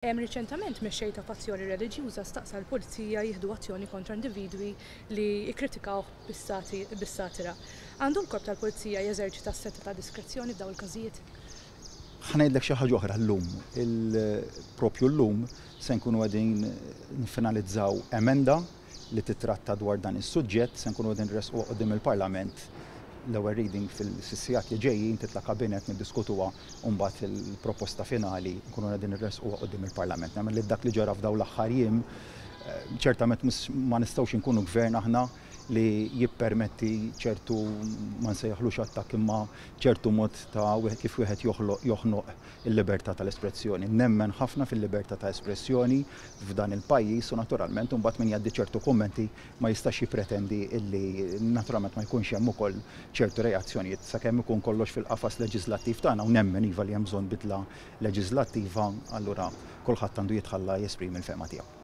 Riċentament mexxejta fazzjoni reliġjuża staqsa l-pulizija jieħdu azzjoni kontra individwi li jikkritikaw bis-satira. Għandu l-korp tal-pulizija jeżerċita s-seta ta' diskrezzjoni f'dawn il-każijiet? Ħanejdlek xi ħaġa oħra llum. Propju llum se nkunu qegħdin niffinalizzaw emenda li titratta dwar dan is-suġġett, se nkunu qegħdin nresquha quddiem il-Parlament l-ewwel reading fil-sissijat li ġejjin titla' kabinet niddiskutuha u mbagħad fil-proposta finali nkunu qegħdin nirresquha quddiem il-Parlament. Nagħmel li dak li ġara f'dawn l-aħħar jiem ċertament ma nistgħux inkunu gvern aħna li jippermetti ċertu ma nsejjaħlux attakk imma ċertu mod ta' kif wieħed joħnoq il-libertà tal-espressjoni. Nemmen ħafna fil-libertà ta' espressjoni f'dan il-pajjiż u naturalment imbagħad min jgħaddi ċertu kummenti ma jistax jippretendi illi naturalment ma jkunx hemm ukoll ċertu reazzjonijiet sakemm ikun kollox fil-qafas leġislattiv tagħna u nemmen iva li hemm bżonn bidla leġislattiva allura kulħadd għandu jitħalla jesprimi l-fehma tiegħu.